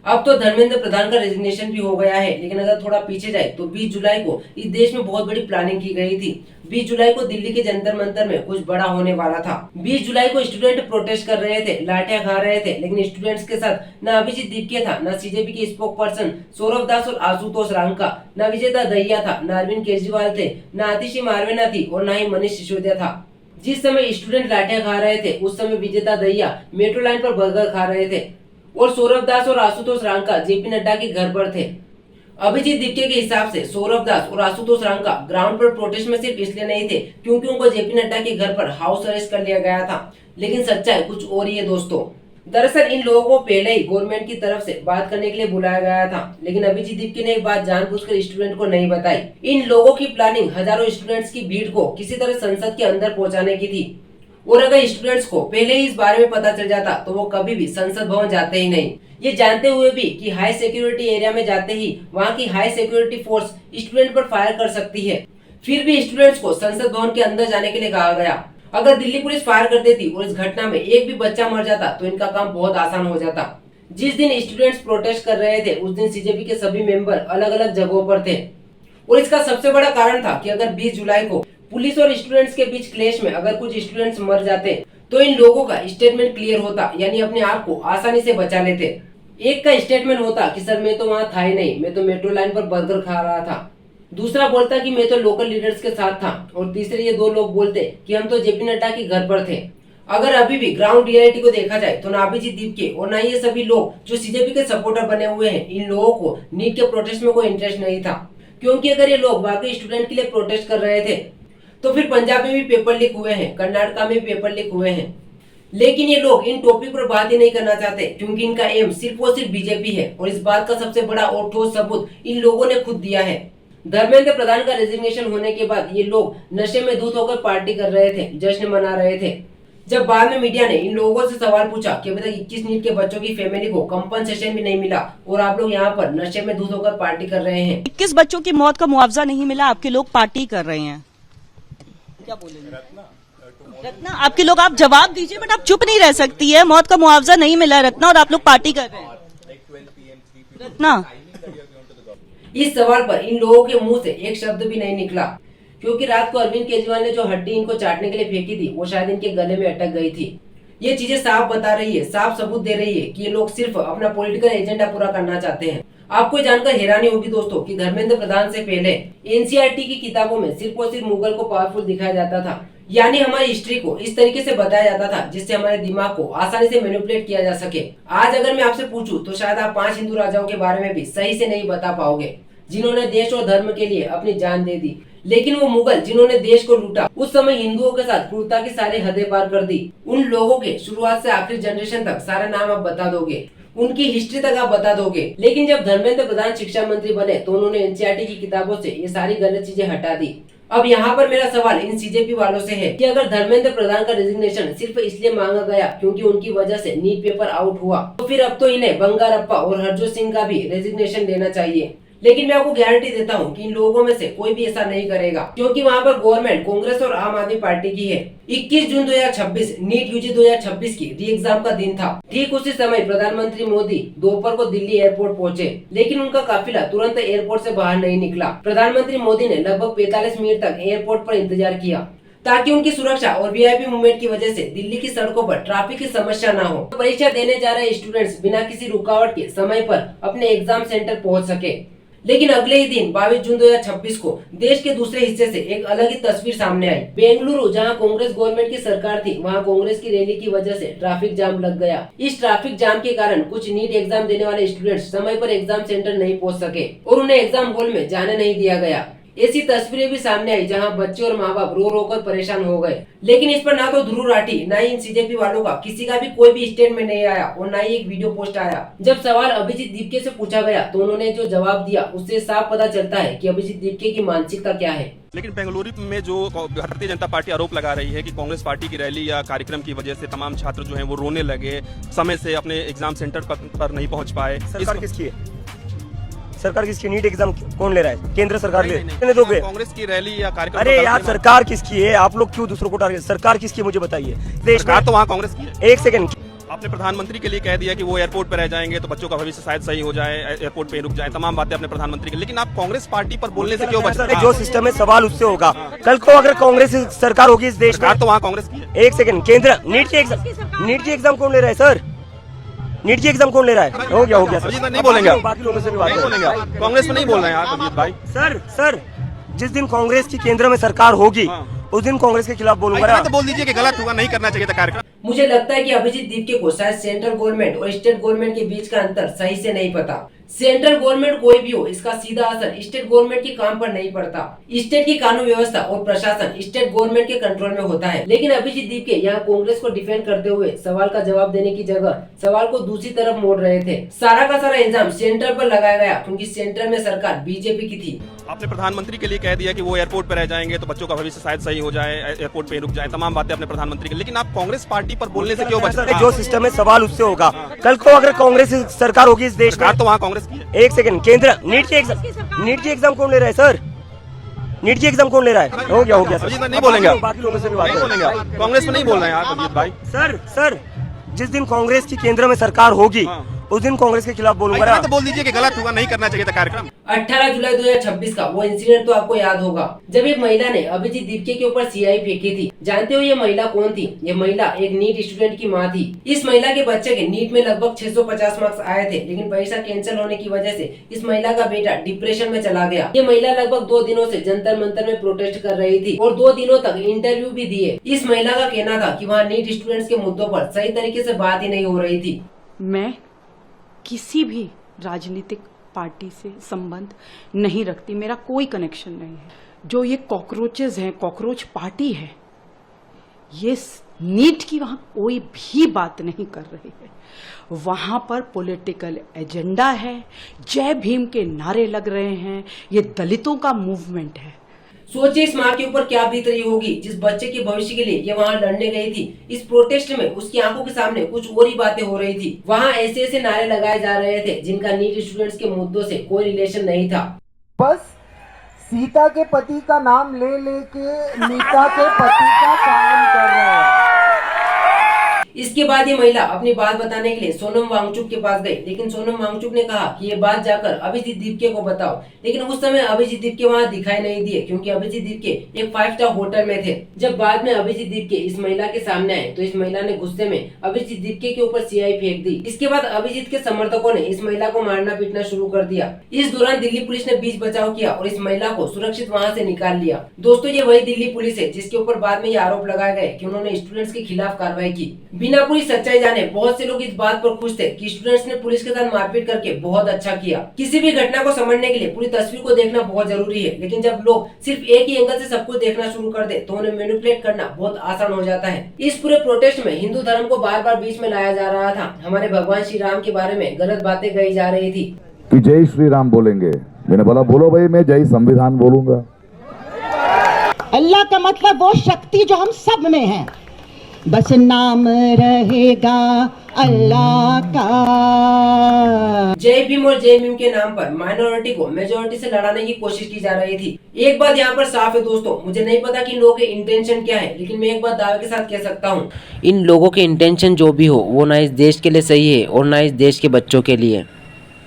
अब तो धर्मेंद्र प्रधान का रेजिग्नेशन भी हो गया है, लेकिन अगर थोड़ा पीछे जाए तो 20 जुलाई को इस देश में बहुत बड़ी प्लानिंग की गई थी। 20 जुलाई को दिल्ली के जंतर मंतर में कुछ बड़ा होने वाला था। 20 जुलाई को स्टूडेंट प्रोटेस्ट कर रहे थे, लाठियां खा रहे थे, लेकिन स्टूडेंट्स के साथ न अभिजीत दीपके था, न सीजेपी के स्पोक पर्सन सौरभ दास और आशुतोष रांका, न विजेता दहिया था, न अरविंद केजरीवाल थे, न आतिशी मारवेना थी और न ही मनीष सिसोदिया था। जिस समय स्टूडेंट लाठियां खा रहे थे उस समय विजेता दहिया मेट्रो लाइन पर बर्गर खा रहे थे और सौरभ दास और आशुतोष रांका जेपी नड्डा के घर पर थे। अभिजीत दीपके के हिसाब से सौरभ दास और आशुतोष रांका ग्राउंड पर प्रोटेस्ट में सिर्फ इसलिए नहीं थे क्योंकि उनको जेपी नड्डा के घर पर हाउस अरेस्ट कर लिया गया था, लेकिन सच्चाई कुछ और ही है दोस्तों। दरअसल इन लोगों को पहले ही गवर्नमेंट की तरफ से बात करने के लिए बुलाया गया था, लेकिन अभिजीत दीपके ने बात जानबूझकर स्टूडेंट को नहीं बताई। इन लोगों की प्लानिंग हजारों स्टूडेंट्स की भीड़ को किसी तरह संसद के अंदर पहुंचाने की थी और अगर स्टूडेंट्स को पहले ही इस बारे में पता चल जाता तो वो कभी भी संसद भवन जाते ही नहीं। ये जानते हुए भी कि हाई सिक्योरिटी एरिया में जाते ही वहाँ की हाई सिक्योरिटी फोर्स स्टूडेंट पर फायर कर सकती है, फिर भी स्टूडेंट्स को संसद भवन के अंदर जाने के लिए कहा गया। अगर दिल्ली पुलिस फायर कर देती और इस घटना में एक भी बच्चा मर जाता तो इनका काम बहुत आसान हो जाता। जिस दिन स्टूडेंट्स प्रोटेस्ट कर रहे थे उस दिन सीजेपी के सभी मेंबर अलग अलग जगहों पर थे और इसका सबसे बड़ा कारण था कि अगर 20 जुलाई को पुलिस और स्टूडेंट्स के बीच क्लेश में अगर कुछ स्टूडेंट्स मर जाते तो इन लोगों का स्टेटमेंट क्लियर होता, यानी अपने आप को आसानी से बचा लेते। एक का स्टेटमेंट होता कि सर मैं तो वहाँ था ही नहीं, मैं तो मेट्रो लाइन पर बर्गर खा रहा था। दूसरा बोलता कि मैं तो लोकल लीडर्स के साथ था और तीसरे ये दो लोग बोलते कि हम तो जेपी नड्डा के घर पर थे। अगर अभी भी ग्राउंड रियलिटी को देखा जाए तो ना अभिजीत दीपके और ना ये सभी लोग जो सीजेपी के सपोर्टर बने हुए हैं, इन लोगों को नीट के प्रोटेस्ट में कोई इंटरेस्ट नहीं था, क्योंकि अगर ये लोग वाकई स्टूडेंट के लिए प्रोटेस्ट कर रहे थे तो फिर पंजाब में भी पेपर लीक हुए हैं, कर्नाटका में भी पेपर लीक हुए हैं, लेकिन ये लोग इन टॉपिक पर बात ही नहीं करना चाहते क्योंकि इनका एम सिर्फ और सिर्फ बीजेपी है और इस बात का सबसे बड़ा और ठोस सबूत इन लोगों ने खुद दिया है। धर्मेंद्र प्रधान का रेजिग्नेशन होने के बाद ये लोग नशे में धुत होकर पार्टी कर रहे थे, जश्न मना रहे थे। जब बाद में मीडिया ने इन लोगों से सवाल पूछा कि अभी तक 21 नीट के बच्चों की फैमिली को कंपनसेशन भी नहीं मिला और आप लोग यहाँ पर नशे में धुत होकर पार्टी कर रहे हैं, 21 बच्चों की मौत का मुआवजा नहीं मिला, आपके लोग पार्टी कर रहे हैं, क्या बोलेंगे? रत्ना आपके लोग, आप जवाब दीजिए, बट आप चुप नहीं रह सकती है। मौत का मुआवजा नहीं मिला रत्ना और आप लोग पार्टी कर रहे हैं। रत्ना इस सवाल पर इन लोगों के मुंह से एक शब्द भी नहीं निकला क्योंकि रात को अरविंद केजरीवाल ने जो हड्डी इनको चाटने के लिए फेंकी थी वो शायद इनके गले में अटक गई थी। ये चीजें साफ बता रही है, साफ सबूत दे रही है कि ये लोग सिर्फ अपना पॉलिटिकल एजेंडा पूरा करना चाहते हैं। आपको जानकर हैरानी होगी दोस्तों कि धर्मेंद्र प्रधान से पहले एनसीईआरटी की किताबों में सिर्फ और सिर्फ मुगल को पावरफुल दिखाया जाता था, यानी हमारी हिस्ट्री को इस तरीके से बताया जाता था जिससे हमारे दिमाग को आसानी से मैनिपुलेट किया जा सके। आज अगर मैं आपसे पूछूं तो शायद आप 5 हिंदू राजाओं के बारे में भी सही से नहीं बता पाओगे जिन्होंने देश और धर्म के लिए अपनी जान दे दी, लेकिन वो मुगल जिन्होंने देश को लूटा उस समय हिंदुओं के साथ क्रूरता की सारी हदें पार कर दी। उन लोगों के शुरुआत से आखिरी जनरेशन तक सारा नाम आप बता दोगे, उनकी हिस्ट्री तक आप बता दोगे, लेकिन जब धर्मेंद्र प्रधान शिक्षा मंत्री बने तो उन्होंने एनसीईआरटी की किताबों से ये सारी गलत चीजें हटा दी। अब यहाँ पर मेरा सवाल इन सीजेपी वालों से है कि अगर धर्मेंद्र प्रधान का रेजिग्नेशन सिर्फ इसलिए मांगा गया क्योंकि उनकी वजह से नीट पेपर आउट हुआ तो फिर अब तो इन्हें बंगारप्पा और हरजोत सिंह का भी रेजिग्नेशन देना चाहिए। लेकिन मैं आपको गारंटी देता हूँ कि इन लोगों में से कोई भी ऐसा नहीं करेगा क्योंकि वहाँ पर गवर्नमेंट कांग्रेस और आम आदमी पार्टी की है। 21 जून 2026 नीट यूजी 2026 की री एग्जाम का दिन था। ठीक उसी समय प्रधानमंत्री मोदी दोपहर को दिल्ली एयरपोर्ट पहुंचे, लेकिन उनका काफिला तुरंत एयरपोर्ट से बाहर नहीं निकला। प्रधानमंत्री मोदी ने लगभग 45 मिनट तक एयरपोर्ट पर इंतजार किया ताकि उनकी सुरक्षा और वीआईपी मूवमेंट की वजह से दिल्ली की सड़कों पर ट्रैफिक की समस्या न हो, परीक्षा देने जा रहे स्टूडेंट्स बिना किसी रुकावट के समय पर अपने एग्जाम सेंटर पहुँच सके। लेकिन अगले ही दिन 22 जून 2026 को देश के दूसरे हिस्से से एक अलग ही तस्वीर सामने आई। बेंगलुरु जहां कांग्रेस गवर्नमेंट की सरकार थी वहां कांग्रेस की रैली की वजह से ट्रैफिक जाम लग गया। इस ट्रैफिक जाम के कारण कुछ नीट एग्जाम देने वाले स्टूडेंट्स समय पर एग्जाम सेंटर नहीं पहुंच सके और उन्हें एग्जाम हॉल में जाने नहीं दिया गया। ऐसी तस्वीरें भी सामने आई जहां बच्चे और माँ बाप रो रो कर परेशान हो गए, लेकिन इस पर ना तो ध्रुव राठी ना ही इन सीजेपी वालों का किसी का भी कोई भी स्टेटमेंट नहीं आया और ना ही एक वीडियो पोस्ट आया। जब सवाल अभिजीत दीपके से पूछा गया तो उन्होंने जो जवाब दिया उससे साफ पता चलता है कि अभिजीत दीपके की मानसिकता क्या है। लेकिन बेंगलुरु में जो भारतीय जनता पार्टी आरोप लगा रही है कि कांग्रेस पार्टी की रैली या कार्यक्रम की वजह से तमाम छात्र जो हैं वो रोने लगे, समय से अपने एग्जाम सेंटर पर नहीं पहुंच पाए। सरकार किसकी है? सरकार किसकी? नीट एग्जाम कौन ले रहा है? केंद्र सरकार ले दोगे? कांग्रेस की रैली या कार्यक्रम? अरे यार सरकार किसकी है? आप लोग क्यों दूसरों को टारगेट? सरकार किसकी है मुझे बताइए। सरकार तो वहाँ कांग्रेस की है। एक सेकंड, आप आपने प्रधानमंत्री के लिए कह दिया कि वो एयरपोर्ट पर रह जाएंगे तो बच्चों का भविष्य शायद सही हो जाए, एयरपोर्ट पे रुक जाए, तमाम बातें अपने प्रधानमंत्री के, लेकिन आप कांग्रेस पार्टी पर बोलने से क्यों बचते? जो सिस्टम है सवाल उससे होगा। कल को अगर कांग्रेस सरकार होगी इस देश में, सरकार तो वहाँ कांग्रेस की है। एक सेकंड, केंद्र नीट की एग्जाम कौन ले रहा है सर? नीट की एग्जाम कौन ले रहा है? हो गया अभिजीत भाई, नहीं बोलेंगे आप? बाकी लोगों से भी बात नहीं करें। बोलेंगे आप? कांग्रेस में नहीं बोल रहे हैं आप अभिजीत भाई? सर जिस दिन कांग्रेस की केंद्र में सरकार होगी उस दिन कांग्रेस के खिलाफ बोलूंगा इतना ना। तो बोल दीजिए कि गलत हुआ, नहीं करना चाहिए था कार्यक्रम। मुझे लगता है कि अभिजीत दीपके को शायद सेंट्रल गवर्नमेंट और स्टेट गवर्नमेंट के बीच का अंतर सही से नहीं पता। सेंट्रल गवर्नमेंट कोई भी हो, इसका सीधा असर स्टेट गवर्नमेंट के काम पर नहीं पड़ता। स्टेट की कानून व्यवस्था और प्रशासन स्टेट गवर्नमेंट के कंट्रोल में होता है। लेकिन अभिजीत दीपके यहाँ कांग्रेस को डिफेंड करते हुए सवाल का जवाब देने की जगह सवाल को दूसरी तरफ मोड़ रहे थे। सारा का सारा इल्जाम सेंटर पर लगाया गया क्योंकि सेंटर में सरकार बीजेपी की थी। आपने प्रधानमंत्री के लिए कह दिया कि वो एयरपोर्ट पर रह जाएंगे तो बच्चों का भविष्य शायद सही हो जाए, एयरपोर्ट पे रुक जाए, तमाम बातें अपने प्रधानमंत्री के, लेकिन आप कांग्रेस पार्टी पर बोलने से क्यों बचते? जो सिस्टम है सवाल उससे होगा। कल को अगर कांग्रेस सरकार होगी इस देश में, सरकार तो वहाँ कांग्रेस की है। एक सेकंड, केंद्र नीट की एग्जाम कौन ले रहा है सर? नीट की एग्जाम कौन ले रहा है? हो गया अभिजीत भाई, नहीं बोलेंगे आप? बाकी लोगों से भी बात नहीं करें। बोलेंगे आप? कांग्रेस में नहीं बोल रहे हैं आप अभिजीत भाई? सर जिस दिन कांग्रेस की केंद्र में सरकार होगी उस दिन कांग्रेस के खिलाफ बोलूंगा इतना ना। तो बोल दीजिए कि गलत हुआ, नहीं करना चाहिए था कार्यक्रम। 18 जुलाई 2026 का वो इंसिडेंट तो आपको याद होगा जब एक महिला ने अभिजीत दीपके के ऊपर सियाई फेंकी थी। जानते हो ये महिला कौन थी? ये महिला एक नीट स्टूडेंट की मां थी। इस महिला के बच्चे के नीट में लगभग 650 मार्क्स आए थे, लेकिन परीक्षा कैंसिल होने की वजह से इस महिला का बेटा डिप्रेशन में चला गया। ये महिला लगभग 2 दिनों से जंतर मंतर में प्रोटेस्ट कर रही थी और 2 दिनों तक इंटरव्यू भी दिए। इस महिला का कहना था कि वहाँ नीट स्टूडेंट्स के मुद्दों पर सही तरीके से बात ही नहीं हो रही थी। मैं किसी भी राजनीतिक पार्टी से संबंध नहीं रखती, मेरा कोई कनेक्शन नहीं है। जो ये कॉकरोचेस हैं, कॉकरोच पार्टी है, ये नीट की वहां कोई भी बात नहीं कर रही है। वहां पर पॉलिटिकल एजेंडा है, जय भीम के नारे लग रहे हैं, ये दलितों का मूवमेंट है। सोचिए इस माँ के ऊपर क्या बीत रही होगी जिस बच्चे के भविष्य के लिए ये वहाँ लड़ने गई थी। इस प्रोटेस्ट में उसकी आंखों के सामने कुछ और ही बातें हो रही थी। वहाँ ऐसे ऐसे नारे लगाए जा रहे थे जिनका नीट स्टूडेंट्स के मुद्दों से कोई रिलेशन नहीं था। बस सीता के पति का नाम ले लेके नीता के पति का काम कर रहे हैं। इसके बाद ये महिला अपनी बात बताने के लिए सोनम वांगचुक के पास गई, लेकिन सोनम वांगचुक ने कहा कि ये बात जाकर अभिजीत दीपके को बताओ। लेकिन उस समय अभिजीत दीपके वहाँ दिखाई नहीं दिए क्योंकि अभिजीत दीपके एक 5 स्टार होटल में थे। जब बाद में अभिजीत दीपके इस महिला के सामने आए तो इस महिला ने गुस्से में अभिजीत दीपके के ऊपर सियाई फेंक दी। इसके बाद अभिजीत के समर्थकों ने इस महिला को मारना पीटना शुरू कर दिया। इस दौरान दिल्ली पुलिस ने बीच बचाव किया और इस महिला को सुरक्षित वहाँ से निकाल लिया। दोस्तों ये वही दिल्ली पुलिस है जिसके ऊपर बाद में ये आरोप लगाए गए कि उन्होंने स्टूडेंट्स के खिलाफ कार्रवाई की। बिना पूरी सच्चाई जाने बहुत से लोग इस बात पर खुश थे कि स्टूडेंट्स ने पुलिस के साथ मारपीट करके बहुत अच्छा किया। किसी भी घटना को समझने के लिए पूरी तस्वीर को देखना बहुत जरूरी है, लेकिन जब लोग सिर्फ एक ही एंगल से सब कुछ देखना शुरू कर दे तो उन्हें मैनिपुलेट करना बहुत आसान हो जाता है। इस पूरे प्रोटेस्ट में हिंदू धर्म को बार बार बीच में लाया जा रहा था। हमारे भगवान श्री राम के बारे में गलत बातें कही जा रही थी कि जय श्री राम बोलेंगे। मैंने बोला बोलो भाई, मैं जय संविधान बोलूंगा। अल्लाह का मतलब वो शक्ति जो हम सब में है, बस नाम रहेगा अल्लाह का। जय भीम और जय भीम के नाम पर माइनॉरिटी को मेजोरिटी से लड़ाने की कोशिश की जा रही थी। एक बात यहाँ पर साफ है दोस्तों, मुझे नहीं पता कि इन लोगों के इंटेंशन क्या है, लेकिन मैं एक बात दावे के साथ कह सकता हूँ, इन लोगों के इंटेंशन जो भी हो वो ना इस देश के लिए सही है और ना इस देश के बच्चों के लिए।